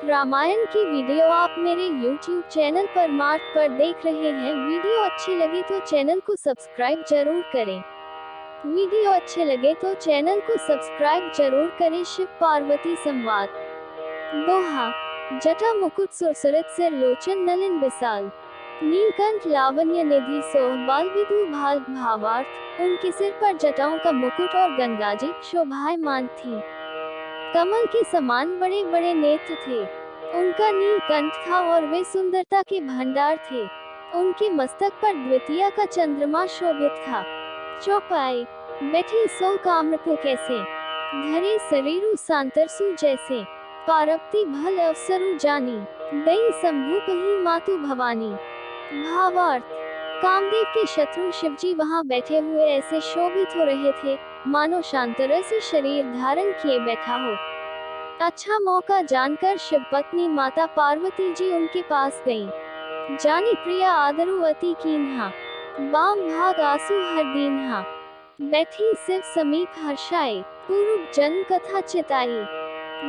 रामायण की वीडियो आप मेरे YouTube चैनल पर मार्ट पर देख रहे हैं। वीडियो अच्छी लगी तो चैनल को सब्सक्राइब जरूर करें। वीडियो अच्छे लगे तो चैनल को सब्सक्राइब जरूर करें। शिव पार्वती संवाद। दोहा। जटा मुकुट सुरसुरत सिर लोचन नलिन विशाल, नीलकंठ लावण्य निधि सोह बाल विधु भाल। भावार्थ। उनके सिर पर जटाओं का मुकुट और गंगाजी शोभायमान थी। कमल के समान बड़े बड़े नेत्र थे। उनका नील कंठ था और वे सुंदरता के भंडार थे। उनके मस्तक पर द्वितीया का चंद्रमा शोभित था। चौपाई। बैठी सो कामरपु कैसे, धरे शरीरु सांतरसु जैसे। पार्वती भल अवसरु जानी, दई संभूप ही मातु भवानी। भावार्थ। कामदेव के शत्रु शिवजी वहां बैठे हुए ऐसे शोभित हो रहे थे, मानो शांतरसी शरीर धारण किए बैठा हो। अच्छा मौका जानकर शिवपत्नी माता पार्वती जी उनके पास गईं। जानी प्रिया आदरु अति कीन्हा, बाम भाग आंसू हर दीन्हा। बैठी शिव समीप हर्षाई, पूर्व जन्म कथा चिताई।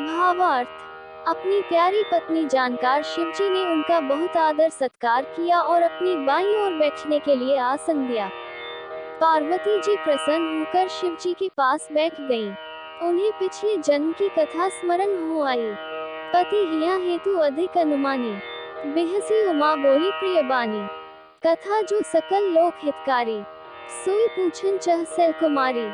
भावार्थ। अपनी प्यारी पत्नी जानकर शिवजी ने उनका बहुत आदर सत्कार किया और अपनी बाईं ओर बैठने के लिए आसन दिया। पार्वती जी प्रसन्न होकर शिवजी के पास बैठ गईं। उन्हें पिछले जन्म की कथा स्मरण हो आई। पति हिया हेतु अधिक अनुमानी, बेहसी उमा बोली प्रिय बानी। कथा जो सकल लोक हितकारी, सोई पूछन चह सैल कुमारी।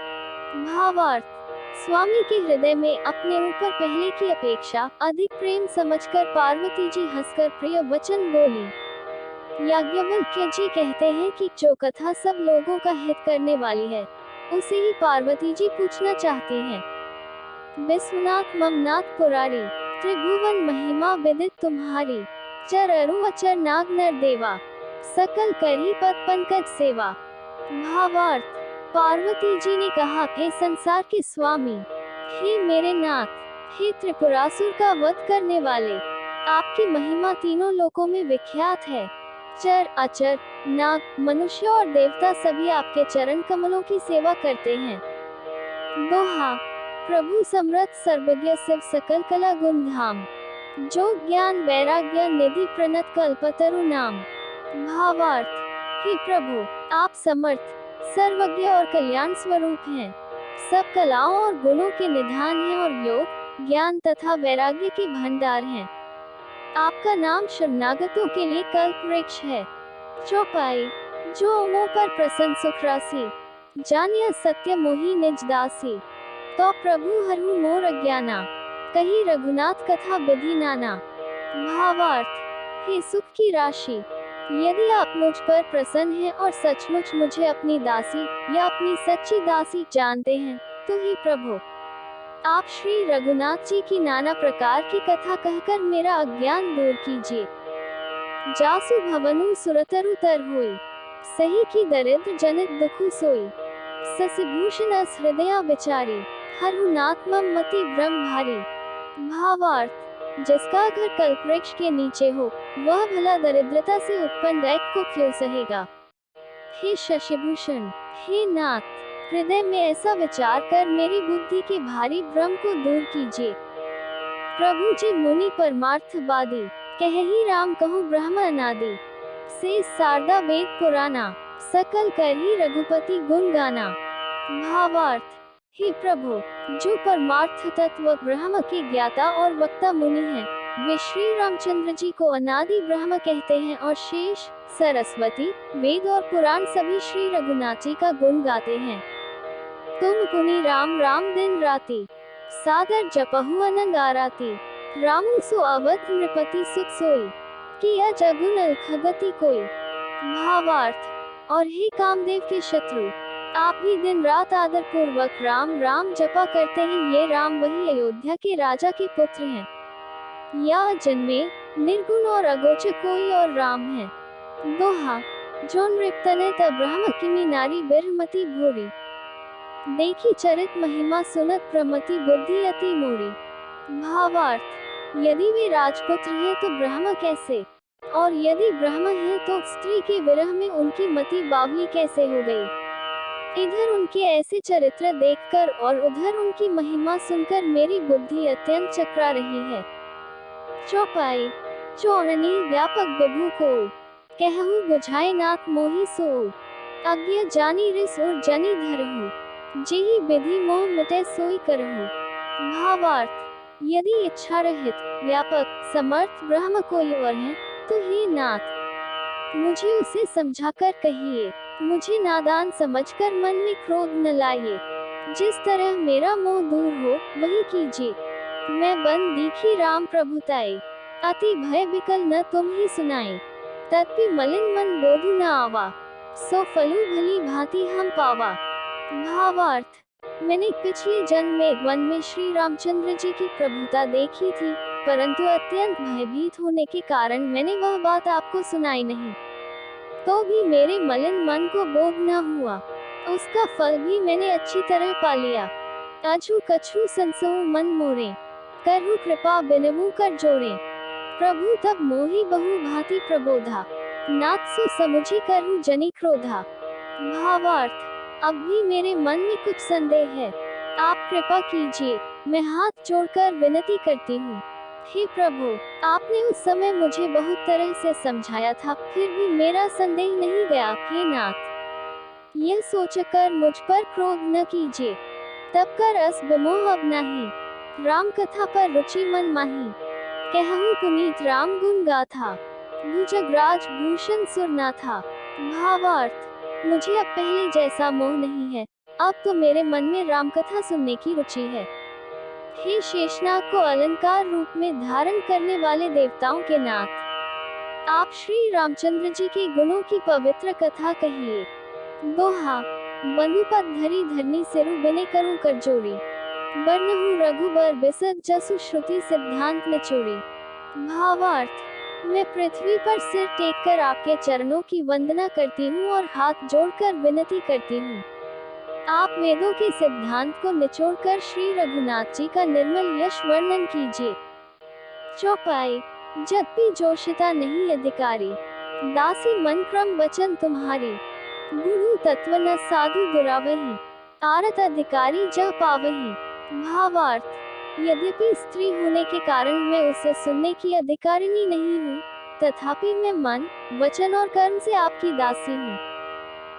भावार्थ। स्वामी के हृदय में अपने ऊपर पहले की अपेक्षा अधिक प्रेम समझकर पार्वती जी हंसकर प्रिय वचन बोली। याज्ञवल्क्य जी कहते हैं कि जो कथा सब लोगों का हित करने वाली है, उसे ही पार्वती जी पूछना चाहती हैं। विश्वनाथ ममनाथ पुरारी, त्रिभुवन महिमा विदित तुम्हारी। चर अरु अचर नाग नर देवा, सकल करी पद पंकज सेवा। भावार्थ। पार्वती जी ने कहा, हे संसार के स्वामी, हे मेरे नाथ, हे त्रिपुरासुर का वध करने वाले, आपकी महिमा तीनों लोकों में विख्यात है। चर अचर नाग मनुष्य और देवता सभी आपके चरण कमलों की सेवा करते हैं। दोहा। प्रभु समर्थ सर्वज्ञ शिव सकल कला गुण धाम, जो ज्ञान वैराग्य निधि प्रणत कल्पतरु नाम। भावार्थ। हे प्रभु, आप समर्थ, सर्वज्ञ और कल्याण स्वरूप हैं। सब कलाओं और गुणों के निधान हैं और योग, ज्ञान तथा वैराग्य के भंडार हैं। आपका नाम शरणागतों के लिए कल्प वृक्ष है। चौपाई। जो मुंह पर प्रसन्न सुख राशि, जानिया सत्य मोहि निज दासी। तो प्रभु हरहु मोर अज्ञाना, कही रघुनाथ कथा विधि नाना। भावार्थ। हे सुख की राशि, यदि आप मुझ पर प्रसन्न हैं और सचमुच मुझे अपनी दासी या अपनी सच्ची दासी जानते हैं, तो ही प्रभु आप श्री रघुनाथ जी की नाना प्रकार की कथा कहकर मेरा अज्ञान दूर कीजिए। जासु भवनु सुरतरु तर हुई, सही की दरिद्र जनित दुखु सोई। ससिभूषण अस हृदया विचारी, हरहु नाथ मम मति भ्रम भारी। भावार्थ। जिसका घर कल्पवृक्ष के नीचे हो, वह भला दरिद्रता से उत्पन्न दैत्य को क्यों सहेगा। हे शशिभूषण, हे नाथ, हृदय में ऐसा विचार कर मेरी बुद्धि के भारी भ्रम को दूर कीजिए। प्रभु जी मुनि परमार्थवादी, कहहि राम कहूँ ब्रह्म अनादि। से शारदा वेद पुराना, सकल करहि रघुपति गुण गाना। भावार्थ। हे प्रभु, जो परमार्थ तत्व ब्रह्म के ज्ञाता और वक्ता मुनि हैं, वे श्री रामचंद्र जी को अनादि ब्रह्म कहते हैं और शेष, सरस्वती, वेद और पुराण सभी श्री रघुनाथ जी का गुण गाते हैं। तुम पुनि राम राम दिन राति, सादर जपहु अनंग आराती। रामु सो अवध नृपति सुख सोई, किया जगुन अलख गति कोई। भावार्थ। और हे कामदेव के शत्रु, आप भी दिन रात आदर पूर्वक राम राम जपा करते हैं। ये राम वही अयोध्या के राजा के पुत्र हैं। या जन्मे निर्गुण और अगोचर कोई और राम है। दोहा। जो नृपतनत ब्रह्म किमी नारी बिरहमति भूरी, देखी चरित महिमा सुनत प्रमति बुद्धि अति मोरी। भावार्थ। यदि वे राजपुत्र हैं तो ब्रह्म कैसे, और यदि ब्रह्म हैं तो स्त्री के विरह में उनकी मति बावली कैसे हो गई। इधर उनके ऐसे चरित्र देखकर और उधर उनकी महिमा सुनकर मेरी बुद्धि अत्यंत चकरा रही है। चौपाई। चौरनी व्यापक विभु को, कहूँ बुझाए नाथ मोहि सो, अज्ञ जानी रिस और जनी धरहु, जेहि विधि मोह मिटे सोई करहु। भावार्थ। यदि इच्छा रहित, व्यापक, समर्थ ब्रह्म कोई और है, तो हे नाथ, मुझे उसे समझाकर कहिए, मुझे नादान समझकर मन में क्रोध न लाइए। जिस तरह मेरा मोह दूर हो, वही कीजिए। मैं बन दीखी राम प्रभुताई, अति भय विकल न तुम ही सुनाई। तत्पि मलिन मन बोधु न आवा, सो फलु भली भांति हम पावा। भावार्थ। मैंने पिछले जन्म में वन में श्री रामचंद्र जी की प्रभुता देखी थी, परंतु अत्यंत भयभीत होने के कारण मैंने वह बात आपको सुनाई नहीं। तो भी मेरे मलिन मन को बोध न हुआ, उसका फल भी मैंने अच्छी तरह पा लिया। अछु कछु संसहु मन मोरे, करहु कृपा बिनमु कर जोड़े। प्रभु तब मोहि बहु भांति प्रबोधा, नाथ सो समुझी करहु जनि क्रोधा। भावार्थ। अब भी मेरे मन में कुछ संदेह है, आप कृपा कीजिए, मैं हाथ जोड़कर विनती करती हूँ। हे प्रभु, आपने उस समय मुझे बहुत तरह से समझाया था, फिर भी मेरा संदेह नहीं गया। हे नाथ, यह सोचकर मुझ पर क्रोध न कीजिए। तब का रस विमोह अब नाही, राम कथा पर रुचि मन माही। कहूँ पुनीत राम गुण गाथा, भुजगराज भूषण सुरना था। भावार्थ। मुझे अब पहले जैसा मोह नहीं है, अब तो मेरे मन में राम कथा सुनने की रुचि है। हे शेषनाग को अलंकार रूप में धारण करने वाले देवताओं के नाथ, आप श्री रामचंद्र जी के गुणों की पवित्र कथा कहिए। दोहा। बंधुपद धरी धरनी सिरु बिने करूं कर जोड़ी, बरनहु रघुबर बिसग जसु श्रुति सिद्धांत न चोरी। भावार्थ। मैं पृथ्वी पर सिर टेककर आपके चरणों की वंदना करती हूँ और हाथ जोड़कर विनती करती हूँ, आप वेदों के सिद्धांत को निचोड़कर श्री रघुनाथ जी का निर्मल यश वर्णन कीजिए। चौपाई। जद्यपि जोशिता नहीं अधिकारी, दासी मन क्रम वचन तुम्हारी। गुरु तत्व न साधु दुरावही, आरत अधिकारी जह पावही। भावार्थ। यद्यपि स्त्री होने के कारण मैं उसे सुनने की अधिकारिणी नहीं हूँ, तथापि मैं मन, वचन और कर्म से आपकी दासी हूँ।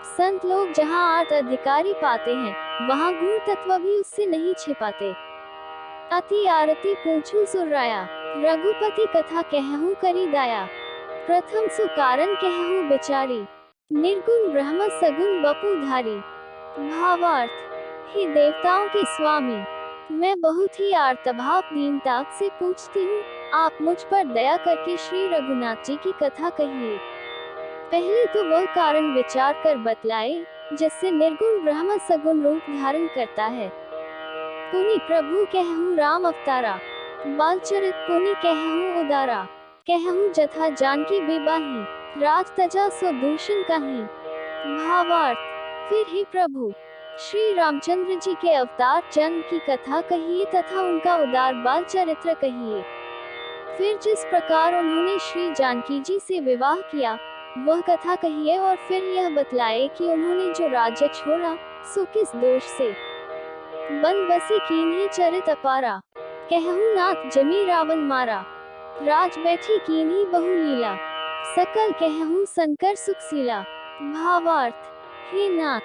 संत लोग जहाँ आर्त अधिकारी पाते हैं, वहाँ गुण तत्व भी उससे नहीं छिपाते। अति आरती पूछू सुराया, रघुपति कथा कहूँ करी दाया। प्रथम सुकारण कहूँ बिचारी, निर्गुण ब्रह्म सगुण बपुधारी। भावार्थ। हे देवताओं के स्वामी, मैं बहुत ही आर्तभाव दीनता से पूछती हूँ, आप मुझ पर दया करके श्री रघुनाथ जी की कथा कहिए। पहले तो वह कारण विचार कर बतलाए, जिससे निर्गुण ब्रह्म सगुण रूप धारण करता है। पुनि प्रभु कहूँ राम अवतारा, बालचरित पुनि कहूँ उदारा। कहूँ जथा जानकी बेबाही, राज तजा सो दूषण काहि। भावार्थ। फिर हे प्रभु, श्री रामचंद्र जी के अवतार जन्म की कथा कहिए तथा उनका उदार बाल चरित्र कहिए। फिर जिस प्रकार उन्होंने श्री जानकी जी से विवाह किया, वह कथा कहिए, और फिर यह बतलाए कि उन्होंने जो राज्य छोड़ा, सो किस दोष से। बन बसी कीन्ही चरित अपारा, कहूँ नाथ जमी रावण मारा। राज बैठी कीन्ही बहु लीला, सकल कहूँ संकर सुखसीला। भावार्थ। हे नाथ,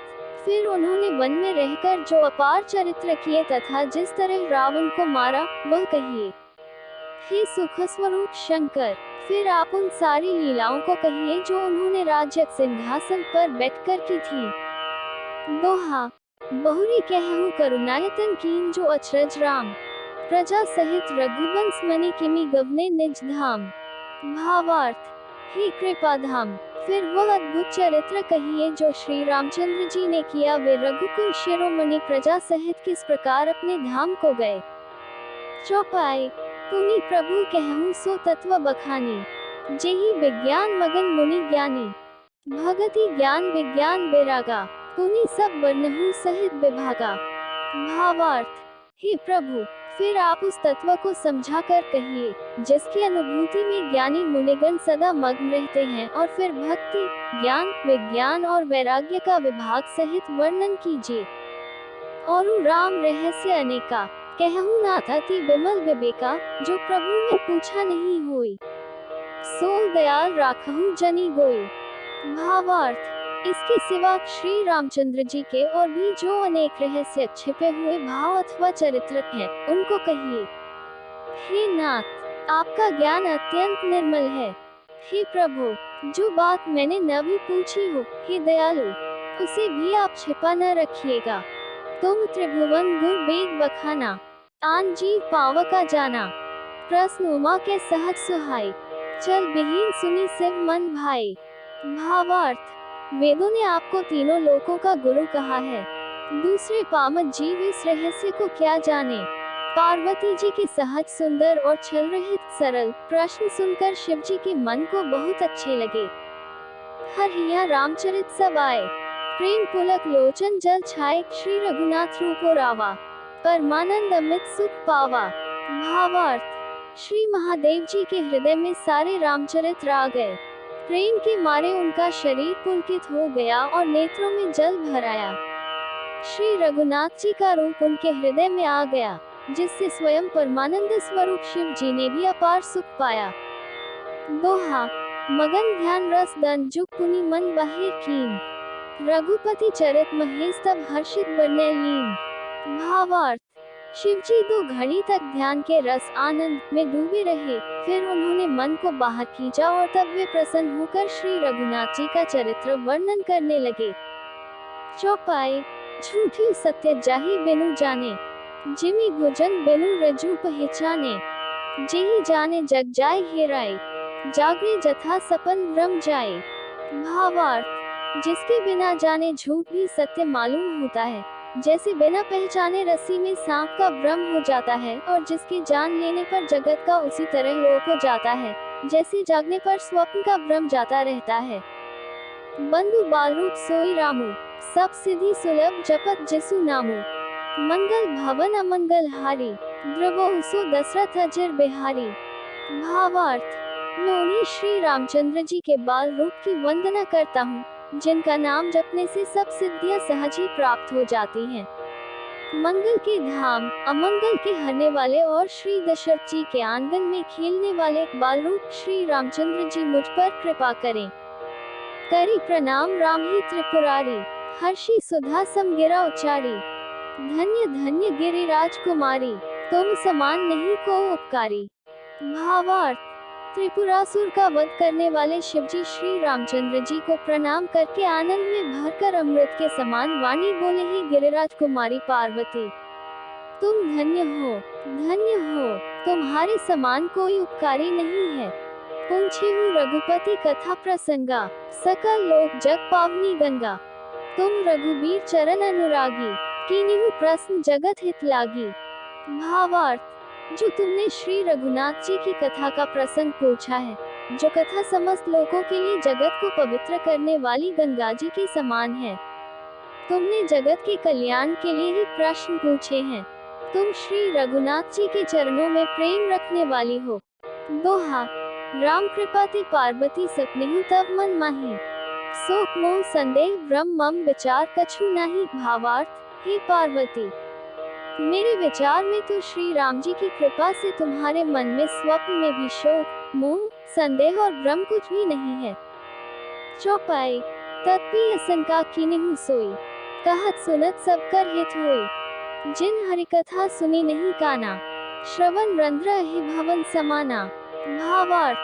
फिर उन्होंने वन में रहकर जो अपार चरित्र किए तथा जिस तरह रावण को मारा, वह कहिए। हे सुख स्वरूप शंकर, फिर आप उन सारी लीलाओं को कहिए जो उन्होंने राज्य सिंहासन पर बैठकर की थी। दोहा। बहुरी कहूँ करुणायतन कीन जो अचरज राम, प्रजा सहित रघुवंश मनि किमि गवने निज धाम। भावार्थ। हे कृपाधाम, फिर वह अद्भुत चरित्र कहिए जो श्री रामचंद्र जी ने किया, वे रघुकुल शिरोमणि प्रजा सहित किस प्रकार अपने धाम को गए। चौपाई। पुनि प्रभु कहूँ सो तत्व बखानी, जेहि विज्ञान मगन मुनि ज्ञानी। भगति ज्ञान विज्ञान बैरागा, पुनि सब वर्णहु सहित विभागा। भावार्थ। हे प्रभु, फिर आप उस तत्व को समझाकर कहिए, जिसकी अनुभूति में ज्ञानी मुनिगण सदा मग्न रहते हैं, और फिर भक्ति, ज्ञान, विज्ञान और वैराग्य का विभाग सहित वर्णन कीजिए। और राम रहस्य अनेका, कहूँ नाथ अति विमल विवेका, जो प्रभु में पूछा नहीं होई, सोल दयाल राखहु जनी गोई। भावार्थ, इसके सिवा श्री रामचंद्र जी के और भी जो अनेक रहस्य छिपे हुए भाव अथवा चरित्र हैं, उनको कहिए। हे नाथ, आपका ज्ञान अत्यंत निर्मल है। हे प्रभु, जो बात मैंने न भी पूछी हो, हे दयालु, उसे भी आप छिपा न रखिएगा। तुम त्रिभुवन गुर वेद बखाना, आन जीव पावका जाना। प्रश्न उमा के सहज सुहाई, चल विहीन सुनी शिव मन भाई। भावार्थ, वेदों ने आपको तीनों लोकों का गुरु कहा है। दूसरे पामर जीव इस रहस्य को क्या जाने। पार्वती जी के सहज सुंदर और छल रहित सरल प्रश्न सुनकर शिव जी के मन को बहुत अच्छे लगे। हरिया रामचरित सब आए, प्रेम पुलक लोचन जल छाए। श्री रघुनाथ रूपो रावा, परमानंद अमित सुख पावा। भावार्थ, श्री महादेव जी के हृदय में सारे रामचरित आ गए। प्रेम के मारे उनका शरीर पुलकित हो गया और नेत्रों में जल भर आया। श्री रघुनाथ जी का रूप उनके हृदय में आ गया, जिससे स्वयं परमानंद स्वरूप शिव जी ने भी अपार सुख पाया। दोहा, मगन ध्यान रस दन जुग पुनि मन बहिर कीन। रघुपति चरित महेश तब हर्षित बरने लीन। भावार्थ, शिव जी 2 घड़ी तक ध्यान के रस आनंद में डूबे रहे, फिर उन्होंने मन को बाहर खींचा और तब वे प्रसन्न होकर श्री रघुनाथ जी का चरित्र वर्णन करने लगे। चौपाई, झूठी सत्य जाहि बिनु जाने, जिमि भोजन बिनु रजू पहचाने। जेहि जाने जग जाय हेराय, जागरे जथा सपन भ्रम जाए। भावार्थ, जिसके बिना जाने झूठ भी सत्य मालूम होता है, जैसे बिना पहचाने रस्सी में सांप का भ्रम हो जाता है, और जिसके जान लेने पर जगत का उसी तरह लोप हो जाता है, जैसे जागने पर स्वप्न का भ्रम जाता रहता है। बंधु बालरूप सोई रामू, सब सिद्धि सुलभ जपत जिसु नामू। मंगल भवन अमंगल हारी, द्रवहु सो दशरथ अजर बिहारी। भावार्थ, मैं उन्हीं श्री रामचंद्र जी के बाल रूप की वंदना करता हूँ, जिनका नाम जपने से सब सिद्धियां सहज ही प्राप्त हो जाती हैं। मंगल के धाम, अमंगल के हरने वाले और श्री दशरथ जी के आंगन में खेलने वाले बाल रूप श्री रामचंद्र जी मुझ पर कृपा करें। करी प्रणाम राम ही त्रिपुरारी, हर्षि सुधा सम गिरा उचारी। धन्य धन्य गिरिराज कुमारी, तुम समान नहीं को उपकारी। भावार्थ, त्रिपुरासुर का वध करने वाले शिवजी श्री रामचंद्र जी को प्रणाम करके आनंद में भरकर अमृत के समान वाणी बोले, ही गिरिराज कुमारी पार्वती, तुम धन्य हो, तुम्हारे समान कोई उपकारी नहीं है। पूछे हूँ रघुपति कथा प्रसंगा, सकल लोक जग पावनी गंगा। तुम रघुबीर चरण अनुरागी, कीन्हु प्रश्न जगत हित लागी। भावार्थ, जो तुमने श्री रघुनाथ जी की कथा का प्रसंग पूछा है, जो कथा समस्त लोगों के लिए जगत को पवित्र करने वाली गंगा जी के समान है, तुमने जगत के कल्याण के लिए ही प्रश्न पूछे हैं। तुम श्री रघुनाथ जी के चरणों में प्रेम रखने वाली हो। दोहा, राम कृपा ते पार्वती सपनेहु तब मन माही, शोक मोह संदेह भ्रम मम विचार कछु नाही। भावार्थ, हे पार्वती, मेरे विचार में तो श्री राम जी की कृपा से तुम्हारे मन में स्वप्न में भी शोक मोह संदेह और भ्रम कुछ भी नहीं है। चौपाई, तत्पीय शंका कीन्हु सोई, कहत सुनत सब कर हित होई। जिन हरि कथा सुनी नहीं काना, श्रवण रंध्र है भवन समाना। भावार्थ,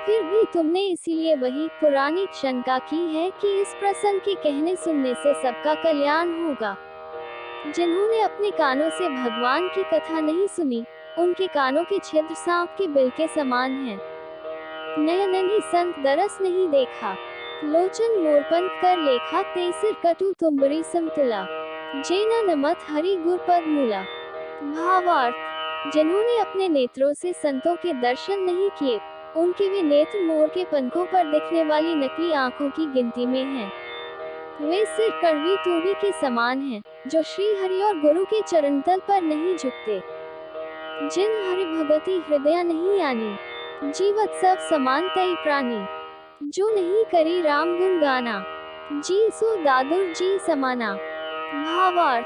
फिर भी तुमने इसीलिए वही पुरानी शंका की है कि इस प्रसंग के कहने सुनने से सबका कल्याण होगा। जिन्होंने अपने कानों से भगवान की कथा नहीं सुनी, उनके कानों के छिद्र सांप के बिल के समान हैं। नयन ही संत दरस नहीं देखा, लोचन मोरपंथ कर लेखा। तेसिर कटु तुम्बरी समतुला, जेना नमत हरि गुर पद मूला। भावार्थ, जिन्होंने अपने नेत्रों से संतों के दर्शन नहीं किए, उनके वे नेत्र मोर के पंखों पर दिखने वाली नकली आंखों की गिनती में हैं। वे सिर कड़वी तूड़ी के समान हैं, जो श्री हरि और गुरु के चरणतल पर नहीं झुकते। जिन हरि भगति हृदय नहीं आनी, जीवत सब समान तई प्राणी। जो नहीं करी राम गुण गाना, जी सो दादुर जी समाना। भावार्थ,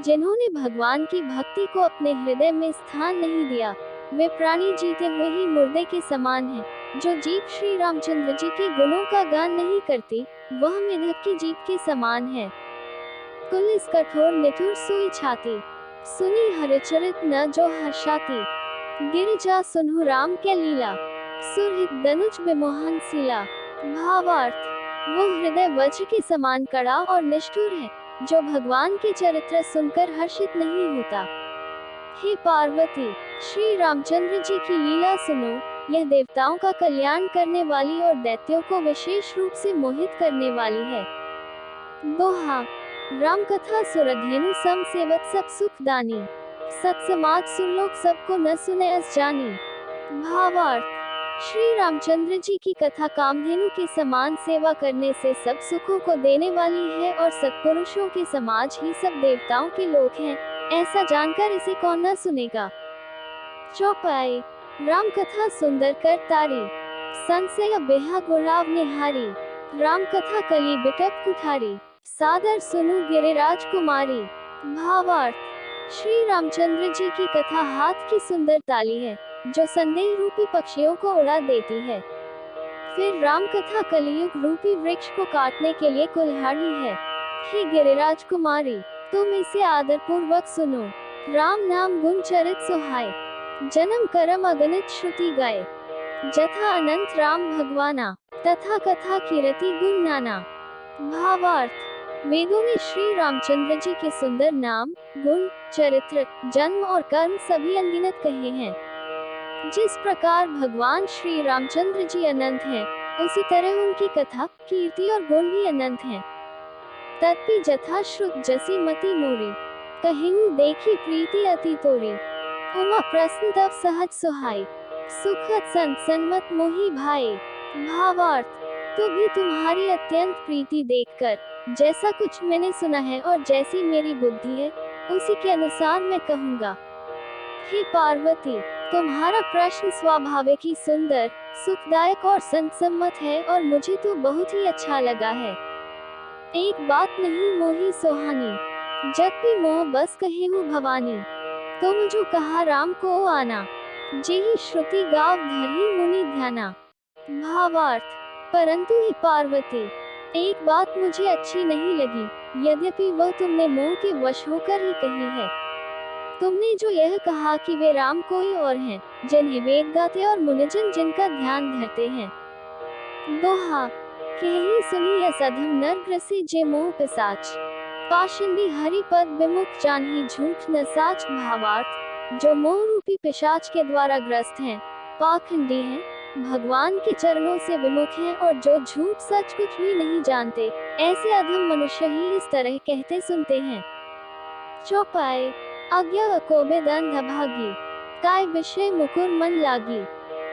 जिन्होंने भगवान की भक्ति को अपने हृदय में स्थान नहीं दिया, वे प्राणी जीते हुए ही मुर्दे के समान हैं। जो जीभ श्री रामचंद्र जी के गुणों का गान नहीं करती, वह मेढक की जीभ के समान है। कुल इस कठोर निठुर सुई छाती, सुनी हरिचरित न जो हर्षाती। गिरिजा सुनहु राम के लीला, सुरहित दनुज विमोहन सीला। भावार्थ, वो हृदय वज्र के समान कड़ा और निष्ठुर है, जो भगवान के चरित्र सुनकर हर्षित नहीं होता। हे पार्वती, श्री रामचंद्र जी की लीला सुनो। यह देवताओं का कल्याण करने वाली और दैत्यों को विशेष रूप से मोहित करने वाली है। दोहा, राम कथा सुरधेनु सम सेवत सब सुखदानी। सत्समाज सुरलोक सबको न सुने अस जानी। भावार्थ, श्री रामचंद्र जी की कथा कामधेनु के समान सेवा करने से सब सुखों को देने वाली है और सत्पुरुषों के समाज ही सब देवताओं के लोक हैं। ऐसा जानकर इसे कौन न सुनेगा। चौपाई, राम कथा सुंदर कर तारी, संशय बेहा गुणाव निहारी। राम कथा कली बिटप कुठारी, सादर सुनु गिरिराज कुमारी। भावार्थ, श्री रामचंद्र जी की कथा हाथ की सुंदर ताली है, जो संदेह रूपी पक्षियों को उड़ा देती है। फिर राम कथा कलियुग रूपी वृक्ष को काटने के लिए कुल्हाड़ी है। हे गिरिराज कुमारी, तुम इसे आदर पूर्वक सुनो। राम नाम गुण चरित सुहाय, जन्म करम अगणित श्रुति गाय। जथा अनंत राम भगवाना, तथा कथा कीरति गुण नाना। भावार्थ, वेदों ने श्री रामचंद्र जी के सुंदर नाम, गुण, चरित्र, जन्म और कर्म सभी अनगिनत कहे हैं। जिस प्रकार भगवान श्री रामचंद्र जी अनंत हैं, उसी तरह उनकी कथा, कीर्ति और गुण भी अनंत हैं। तत्पि जथा श्रुत जसी मति मोरी, कहेहु देखी प्रीति अति तोरी। उमा प्रश्न तब सहज सुहाई, सुखद संत सन्मत मोहि भाई। भावार्थ, तो भी तुम्हारी अत्यंत प्रीति देखकर, जैसा कुछ मैंने सुना है और जैसी मेरी बुद्धि है, उसी के अनुसार मैं कहूँगा। हे पार्वती, तुम्हारा प्रश्न स्वाभाविक ही सुंदर, सुखदायक और संतसम्मत है और मुझे तो बहुत ही अच्छा लगा है। एक बात नहीं मोहि सोहानी, जब भी मोह बस कहेहु भवानी। तुम जो कहा राम को आना, जेहि श्रुति गाव धरहि मुनि ध्याना। भावार्थ, परंतु हे पार्वती, एक बात मुझे अच्छी नहीं लगी, यद्यपि वह तुमने मोह के वश होकर ही कही है। तुमने जो यह कहा कि वे राम कोई और हैं, जिन्हें वेद गाते और मुनिजन जिनका ध्यान धरते हैं। दोहा, कही सुनी यस अधम नर ग्रसे जे मोह पिशाच, पाषंडी हरि पद विमुख जानहि झूठ न साच। भावार्थ, जो मोह रूपी पिशाच के द्वारा ग्रस्त हैं, पाखंडी हैं, भगवान के चरणों से विमुख हैं और जो झूठ सच कुछ भी नहीं जानते, ऐसे अधम मनुष्य ही इस तरह कहते सुनते हैं। चौपाई, अज्ञा कोबेद अंध अभागी, काय विषय मुकुर मन लागी।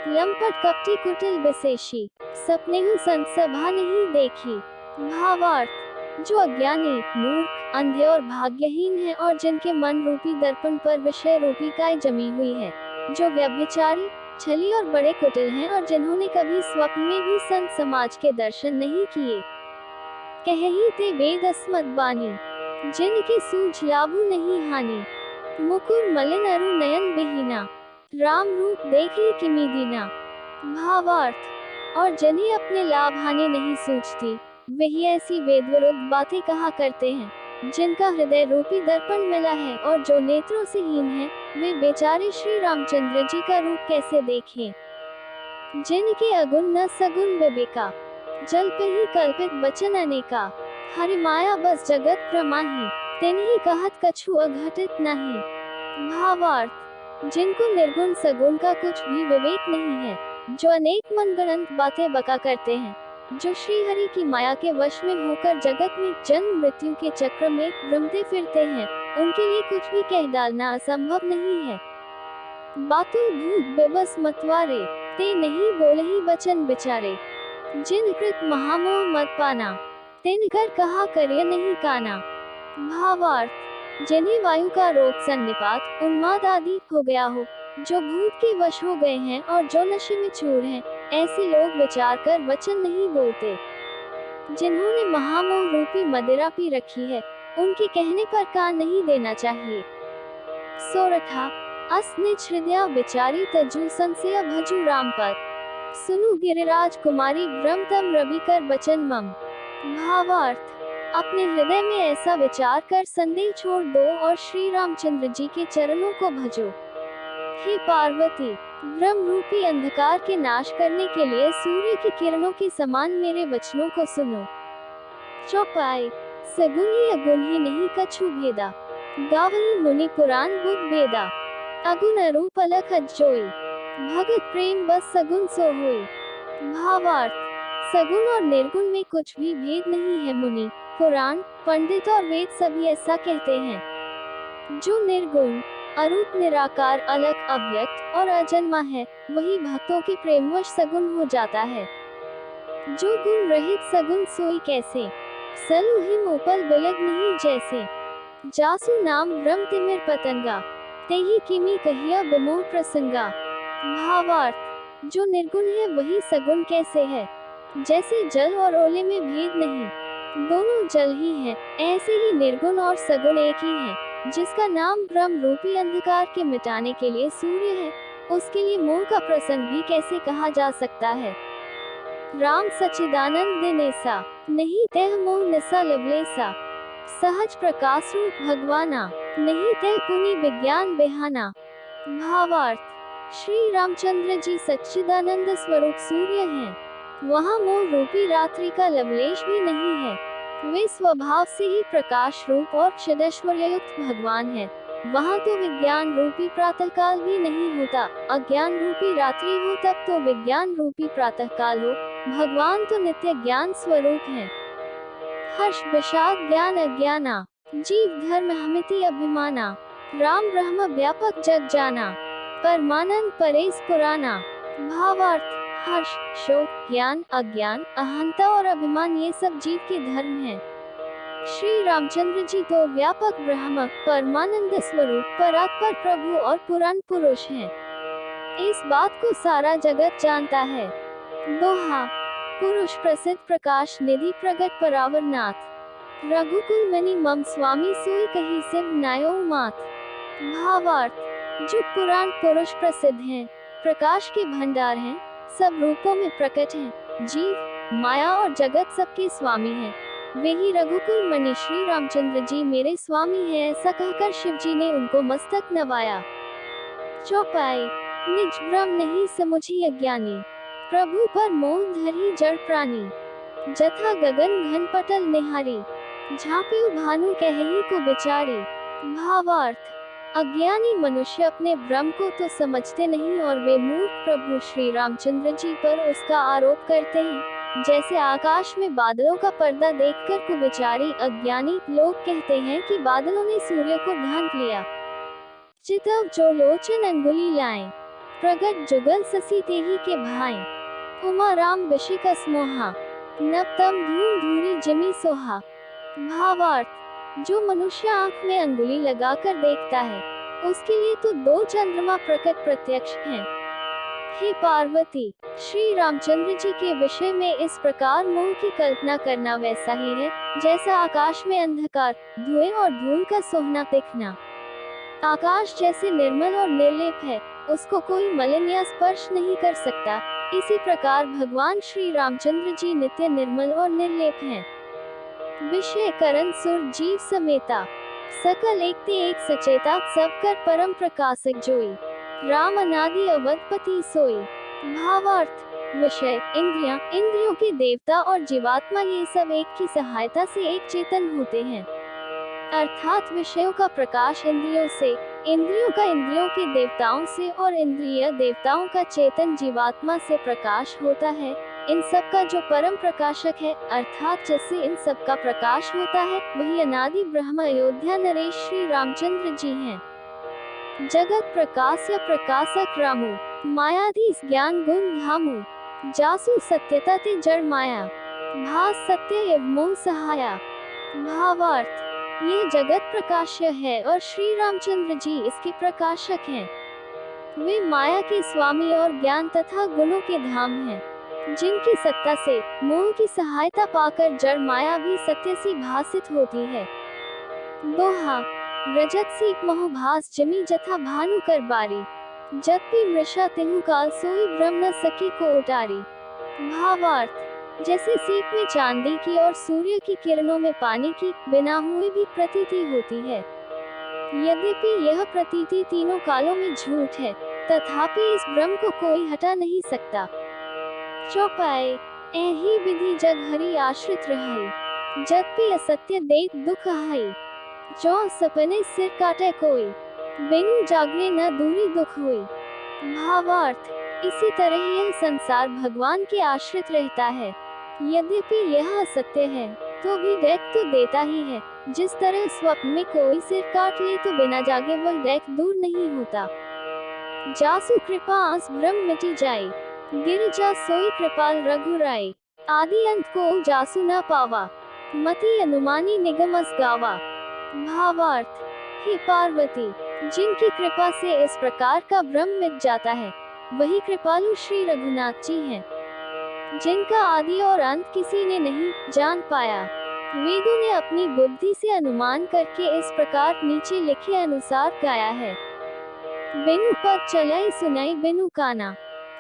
लंपट कपटी कुटिल विशेषी, सपनेहु संत सभा नहीं देखी। भावार्थ, जो अज्ञानी, मूर्ख, अंधे और भाग्यहीन हैं और जिनके मन रूपी दर्पण पर विषय रूपी काय जमी हुई है, जो व्यभिचारी, छली और बड़े कुटिल हैं और जिन्होंने कभी स्वप्न में भी संत समाज के दर्शन नहीं किए। कहि ते वेद अस्मत् बानी, जिनके सूझ लाभु नहीं हानि। मुकुर मलिन अरु नयन विहीना, राम रूप देखी किमि दीना। भावार्थ, और जिन्हें अपने लाभ हानि नहीं सूझती, वही ऐसी वेद विरुद्ध बातें कहा करते हैं, जिनका हृदय रूपी दर्पण मिला है और जो नेत्रों से हीन है, वे बेचारे श्री रामचंद्र जी का रूप कैसे देखें। जिनके अगुण न सगुण विवेका, जल पे ही कल्पित वचन अनेका। हरि माया बस जगत प्रमाही, तिन्ही कहत कछु अघटित नहीं। भावार्थ, जिनको निर्गुण सगुण का कुछ भी विवेक नहीं है, जो अनेक मनगढ़ंत बातें बका करते हैं, जो श्री हरि की माया के वश में होकर जगत में जन्म मृत्यु के चक्र में भ्रमते फिरते हैं, उनके लिए कुछ भी कह डालना असंभव नहीं है। बातुल भूत बेबस मतवारे, ते नहीं बोले ही वचन बिचारे। जिन कृत महामोह मत पाना, तिन कर कहा करिय नहीं काना। भावार्थ, जिन्हें वायु का रोग सन्निपात, उन्माद आदि हो गया हो, जो भूत के वश हो गए हैं और जो नशे में चूर हैं, ऐसे लोग विचार कर वचन नहीं बोलते। जिन्होंने महामोह रूपी मदिरा पी रखी है, उनके कहने पर कान नहीं देना चाहिए। सोरठा अस निज हृदय विचारी तजु संशय भजु रामपद, सुनु गिरिराज कुमारी ब्रह्म तम रवि कर बचन मम। भावार्थ, अपने हृदय में ऐसा विचार कर संदेह छोड़ दो और श्री रामचंद्र जी के चरणों को भजो। हे पार्वती, ब्रह्म रूपी अंधकार के नाश करने के लिए सूर्य की किरणों के समान मेरे वचनों को सुनो। चौपाई सगुन ही अगुन ही नहीं कछु भेदा, गावही मुनि पुराण बुध वेदा, अगुन अरूप अलख अजोई, भगत प्रेम बस सगुन सो होई। भावार्थ, सगुण और निर्गुण में कुछ भी भेद नहीं है। मुनि, पुराण, पंडित और वेद सभी ऐसा कहते हैं। जो निर्गुण, अरूप, निराकार, अलग, अव्यक्त और अजन्मा है, वही भक्तों के प्रेमवश सगुण हो जाता है। जो गुण रहित सगुण सोई कैसे, सलु हिम उपल बिलग नहीं जैसे, जासु नाम ब्रह्म तिमिर पतंगा, तेहि किमी कहिया बिमोह प्रसंगा। भावार्थ, जो निर्गुण है वही सगुण कैसे है। जैसे जल और ओले में भेद नहीं, दोनों जल ही हैं, ऐसे ही निर्गुण और सगुण एक ही है। जिसका नाम ब्रह्म रूपी अंधकार के मिटाने के लिए सूर्य है, उसके लिए मोह का प्रसंग भी कैसे कहा जा सकता है। राम सच्चिदानंद दिनेसा, नहीं तह मोह निसा लवलेसा, सहज प्रकाश रूप भगवाना, नहीं तह पुनि विज्ञान बेहाना। भावार्थ, श्री रामचंद्र जी सच्चिदानंद स्वरूप सूर्य हैं। वहाँ मोह रूपी रात्रि का लवलेश भी नहीं है। वे स्वभाव से ही प्रकाश रूप और षडैश्वर्ययुक्त भगवान हैं। वहाँ तो विज्ञान रूपी प्रातःकाल भी नहीं होता। अज्ञान रूपी रात्रि हो तब तो विज्ञान रूपी प्रातःकाल हो। भगवान तो नित्य ज्ञान स्वरूप हैं। हर्ष विषाद ज्ञान अज्ञाना, जीव धर्म हमिति अभिमाना, राम ब्रह्म व्यापक जग जाना, परमानंद परेश पुराना। भावार्थ, हर्ष, शोक, ज्ञान, अज्ञान, अहंता और अभिमान ये सब जीव के धर्म हैं। श्री रामचंद्र जी तो व्यापक ब्रह्म, परमानंद स्वरूप, परात्पर प्रभु और पुराण पुरुष हैं। इस बात को सारा जगत जानता है। दोहा पुरुष प्रसिद्ध प्रकाश निधि प्रगट परावर नाथ, रघुकुल मणि मम स्वामी सोई कही सिम नायो मात। भावार्थ, जो पुराण पुरुष प्रसिद्ध हैं, प्रकाश के भंडार हैं, सब रूपों में प्रकट हैं, जीव, माया और जगत सबके स्वामी हैं, वे ही रघुकुल मणि श्री रामचंद्र जी मेरे स्वामी हैं। ऐसा कहकर शिव जी ने उनको मस्तक नवाया। चौपाई निज ब्रह्म नहीं समुझी अज्ञानी, प्रभु पर मोह धरी जड़ प्राणी, जथा गगन घन पटल निहारी, झांपियु भानु कहही को बिचारी। भावार्थ, अज्ञानी मनुष्य अपने ब्रह्म को तो समझते नहीं और वे मूर्ख प्रभु श्री रामचंद्र जी पर उसका आरोप करते हैं। जैसे आकाश में बादलों का पर्दा देखकर कुविचारी अज्ञानी लोग कहते हैं कि बादलों ने सूर्य को ढांक लिया। चितव जो लोचन अंगुली लाएं, प्रगट जुगल ससी तेही के भाएं, उमा राम विशिकस मोहा, नव तम धूम धूरी जिमी सोहा। भावार्थ, जो मनुष्य आंख में अंगुली लगाकर देखता है, उसके लिए तो दो चंद्रमा प्रकट प्रत्यक्ष हैं। हे पार्वती, श्री रामचंद्र जी के विषय में इस प्रकार मोह की कल्पना करना वैसा ही है जैसा आकाश में अंधकार, धुएं और धूल का सोहना दिखना। आकाश जैसे निर्मल और निर्लेप है, उसको कोई मलिन या स्पर्श नहीं कर सकता। इसी प्रकार भगवान श्री रामचंद्र जी नित्य निर्मल और निर्लेप हैं। विषय करण सुर जीव समेता, सकल एकते एक सचेता, सब कर परम प्रकाशक जोई, राम अनादि अवधपति सोई। भावार्थ, विषय, इंद्रियां, इंद्रियों के देवता और जीवात्मा ये सब एक की सहायता से एक चेतन होते हैं। अर्थात विषयों का प्रकाश इंद्रियों से, इंद्रियों का इंद्रियों के देवताओं से और इंद्रिय देवताओं का चेतन जीवात्मा से प्रकाश होता है। इन सब का जो परम प्रकाशक है, अर्थात जिससे इन सब का प्रकाश होता है, वही अनादि ब्रह्म अयोध्या नरेश श्री रामचंद्र जी हैं। जगत प्रकाश या प्रकाशक रामु, मायाधीश ज्ञान गुण धामु, जासु सत्यता ते जड़ माया, भास सत्य एव मोह सहाया। भावार्थ, यह जगत प्रकाश्य है और श्री रामचंद्र जी इसके प्रकाशक हैं। वे माया के स्वामी और ज्ञान तथा गुणों के धाम हैं, जिनकी सत्ता से मोह की सहायता पाकर जड़ माया भी सत्य सी भासित होती है। दोहा रजत सीप मोहभास जमी जथा भानु कर बारी, जब भी मृषा तिहु काल सोई ब्रह्म न सकी को उतारी। भावार्थ जैसे सीप में चांदी की और सूर्य की किरणों में पानी की बिना हुए भी प्रतीति होती है, यद्यपि यह प्रतीति तीनों कालों में झूठ है, तथापि इस ब्रह्म को कोई हटा नहीं सकता। चौपाई ऐही विधि जग हरि आश्रित रहई, जग भी असत्य देख दुख हई, जो सपने सिर काटे कोई, बिनु जागने न दूरी दुख हुई। भावार्थ इसी तरह यह संसार भगवान के आश्रित रहता है, यद्यपि यह असत्य है तो भी देख तो देता ही है। जिस तरह स्वप्न में कोई सिर काट ले तो बिना जागे वह देख दूर नहीं होता। जासु कृपा आस भ्रम मिटी जाए, गिर जा सोई कृपाल रघुराई, आदि अंत को जासु न पावा, मति अनुमानी निगम अस गावा। भावार्थ हे पार्वती, जिनकी कृपा से इस प्रकार का भ्रम मिट जाता है वही कृपालु श्री रघुनाथ जी हैं, जिनका आदि और अंत किसी ने नहीं जान पाया। वेदों ने अपनी बुद्धि से अनुमान करके इस प्रकार नीचे लिखे अनुसार गाया है। बिनु पद चलाई सुनाई बिनु काना,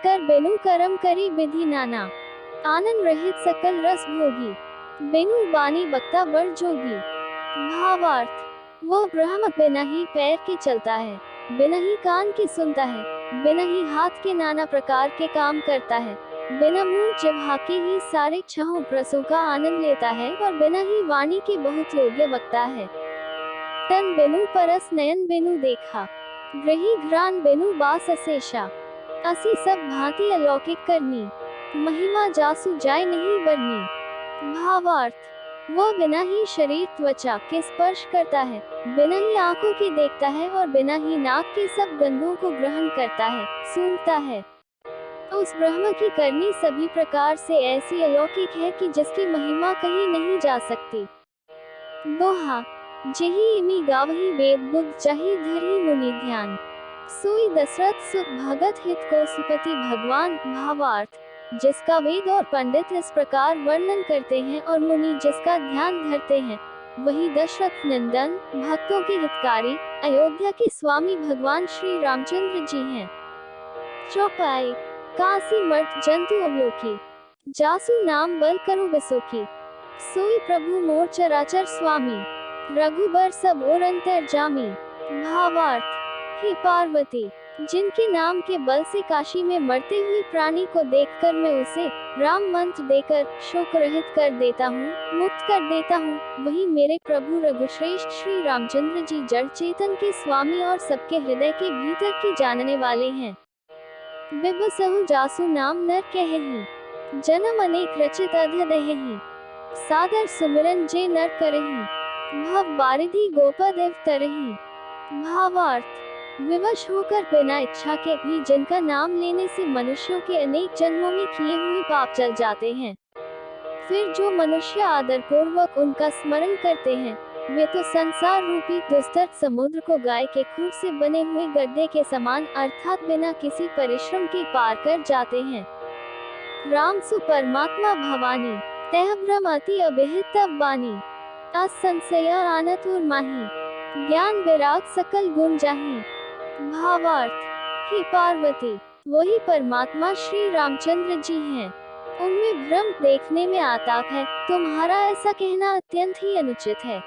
कर बिनु करम करी विधि नाना, आनंद रहित सकल रस भोगी, बिनु बानी बक्ता बड़ जोगी। भावार्थ वह ब्रह्म बिना ही पैर के चलता है, बिना ही कान के सुनता है, बिना ही हाथ के नाना प्रकार के काम करता है, बिना मुंह जिह्वा के ही सारे छहों रसों का आनंद लेता है और बिना ही वाणी के बहुत योग्य वक्ता है। तन बिनु परस नयन बिनु देखा, ग्रही घ्राण बिनु बास अशेषा, असी सब भांति अलौकिक करनी, महिमा जासु जाय नहीं बरनी। भावार्थ वह बिना ही शरीर त्वचा के स्पर्श करता है, बिना ही आंखों के देखता है और बिना ही नाक के सब गंधों को ग्रहण करता है, सूंघता है। उस ब्रह्म की करनी सभी प्रकार से ऐसी अलौकिक है कि जिसकी महिमा कहीं नहीं जा सकती। दोहा जेहि इमी गावहि वेद बुद्ध चाहि धरि मुनि ध्यान, सोई दशरथ सुख भगत हित को सुपति भगवान। भावार्थ जिसका वेद और पंडित इस प्रकार वर्णन करते हैं और मुनि जिसका ध्यान धरते हैं वही दशरथ नंदन भक्तों के हितकारी अयोध्या के स्वामी भगवान श्री रामचंद्र जी हैं। चौपाई काशी मर्त जंतु अवलोकी, जासु नाम बल करो बिसोखी, सोई प्रभु मोर चराचर स्वामी, रघुबर सब और अंतर जामी। भावार्थ हे पार्वती, जिनके नाम के बल से काशी में मरते हुए प्राणी को देखकर मैं उसे राम मंत्र देकर शोक रहित कर देता हूँ, मुक्त कर देता हूँ, वही मेरे प्रभु रघुश्रेष्ठ श्री रामचंद्र जी जड़ चेतन के स्वामी और सबके हृदय के भीतर की जानने वाले हैं। बिबसहु जासु नाम नर कहहि, जन्म अनेक रचित अधदहि, सादर सुमिरन जे नर करहि, भव बारिधि गोपद इव तरहि। भावार्थ विवश होकर बिना इच्छा के भी जिनका नाम लेने से मनुष्यों के अनेक जन्मों में किए हुए पाप चल जाते हैं, फिर जो मनुष्य आदर पूर्वक उनका स्मरण करते हैं वे तो संसार रूपी दुस्तर समुद्र को गाय के खूर से बने हुए गड्ढे के समान अर्थात बिना किसी परिश्रम के पार कर जाते हैं। राम सु परमात्मा भवानी, तह ब्रह्म अति अभिहित तब बानी, असंशय आनत उर माही, ज्ञान विराग सकल गुण जाही। भावार्थ हे पार्वती, वही परमात्मा श्री रामचंद्र जी हैं, उनमें भ्रम देखने में आता है, तुम्हारा ऐसा कहना अत्यंत ही अनुचित है।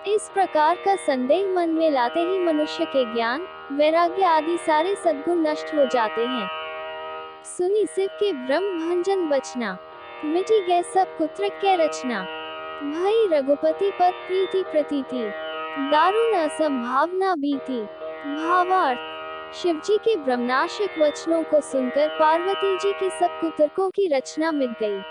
इस प्रकार का संदेह मन में लाते ही मनुष्य के ज्ञान वैराग्य आदि सारे सद्गुण नष्ट हो जाते हैं। सुनी शिव के ब्रह्म भंजन बचना, मिटी गए सब कुत्र के रचना, भई रघुपति पद प्रीति प्रतीति, दारुण असंभावना बीती। भावार्थ शिवजी के ब्रह्मनाशक वचनों को सुनकर पार्वती जी के सब कुतर्कों की रचना मिट गई।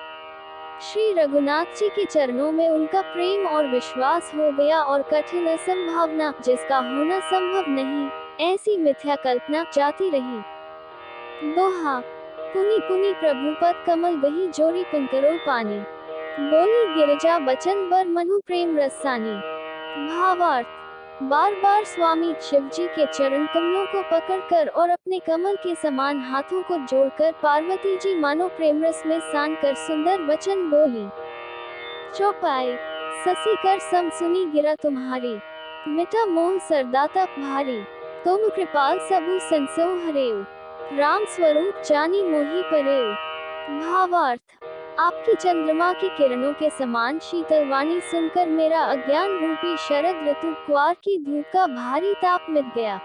श्री रघुनाथ जी के चरणों में उनका प्रेम और विश्वास हो गया और कठिन असंभावना जिसका होना संभव नहीं ऐसी मिथ्या कल्पना जाती रही। दोहा पुनि पुनि प्रभु पद कमल गही जोरी पिंकरो पानी, बोली गिरिजा बचन बर मनु प्रेम रसानी। भावार्थ बार बार स्वामी शिव जी के चरण कमलों को पकड़कर और अपने कमल के समान हाथों को जोड़कर पार्वती जी मानो प्रेम रस में सान कर सुंदर वचन बोली। चौपाई ससी कर सम सुनी गिरा तुम्हारी, मिटा मोह सरदाता भारी, तुम कृपाल सबु संसो हरेउ, राम स्वरूप जानी मोहि परेउ। भावार्थ, आपकी चंद्रमा की किरणों के समान शीतल वाणी सुनकर मेरा अज्ञान रूपी शरद ऋतु क्वार की धूप का भारी ताप मिट गया।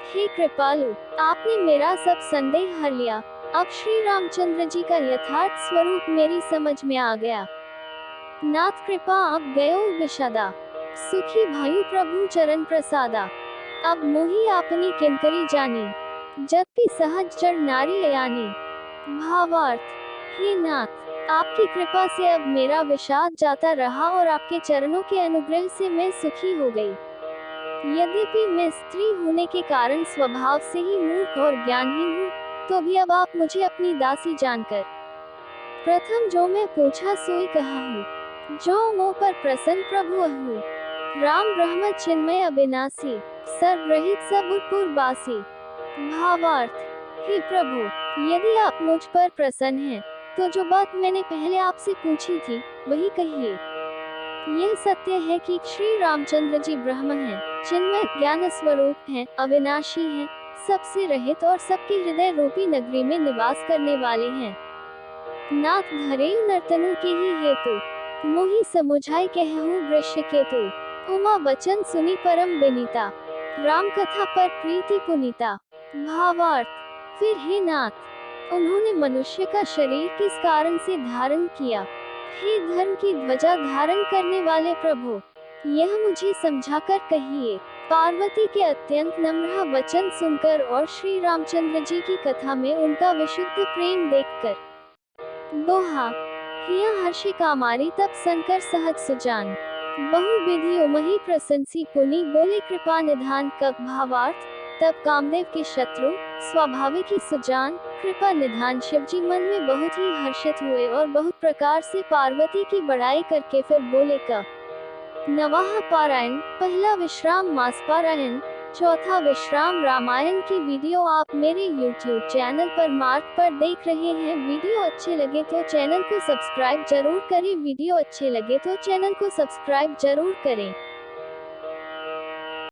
हे कृपालु, आपने मेरा सब संदेह हर लिया। अब श्री रामचंद्र जी का यथार्थ स्वरूप मेरी समझ में आ गया। नाथ कृपा अब गयो विषादा, सुखी भयु प्रभु चरण प्रसादा। अब मोहि आपनी किंकरी जानी, जपि सहज जड़ नारी अयानी। भावार्थ, हे नाथ, आपकी कृपा से अब मेरा विषाद जाता रहा और आपके चरणों के अनुग्रह से मैं सुखी हो गई। यद्यपि मैं स्त्री होने के कारण स्वभाव से ही मूर्ख और ज्ञानहीन हूँ, तो भी अब आप मुझे अपनी दासी जानकर प्रथम जो मैं पूछा सोई कहा हूँ, जो मोह पर प्रसन्न प्रभु अहू। राम ब्रह्म चिन्मय अविनाशी, सर्वरहित सबुरपुर बासी। भावार्थ, हे प्रभु, यदि आप मुझ पर प्रसन्न हैं, तो जो बात मैंने पहले आपसे पूछी थी वही कहिए। यह सत्य है कि श्री रामचंद्र जी ब्रह्म हैं, चिन्मय ज्ञान स्वरूप हैं, अविनाशी हैं, सबसे रहित और सबके हृदय रूपी नगरी में निवास करने वाले हैं। नाथ धरेउ नर्तनु के ही हेतु, मोहि समुझाई कहूँ वृक्ष केतु। उमा वचन सुनी परम विनीता, राम कथा पर प्रीति पुनीता। भावार्थ, फिर हे नाथ, उन्होंने मनुष्य का शरीर किस कारण से धारण किया? हे धर्म की ध्वजा धारण करने वाले प्रभु, यह मुझे समझाकर कहिए। पार्वती के अत्यंत नम्र वचन सुनकर और श्री रामचंद्र जी की कथा में उनका विशुद्ध प्रेम देखकर दोहा, हिया हर्षि कामारी तब संकर सहज सुजान, बहु विधि उमहि प्रशंसी पुनि बोले कृपा निधान कब। भावार्थ, तब कामदेव के शत्रु स्वाभाविक ही सुजान कृपा निधान शिवजी मन में बहुत ही हर्षित हुए और बहुत प्रकार से पार्वती की बड़ाई करके फिर बोले क नवाह पारायण, पहला विश्राम मास पारायण, चौथा विश्राम रामायण की वीडियो आप मेरे YouTube चैनल परमार्थ पर देख रहे हैं। वीडियो अच्छे लगे तो चैनल को सब्सक्राइब जरूर करें। वीडियो अच्छे लगे तो चैनल को सब्सक्राइब जरूर करें।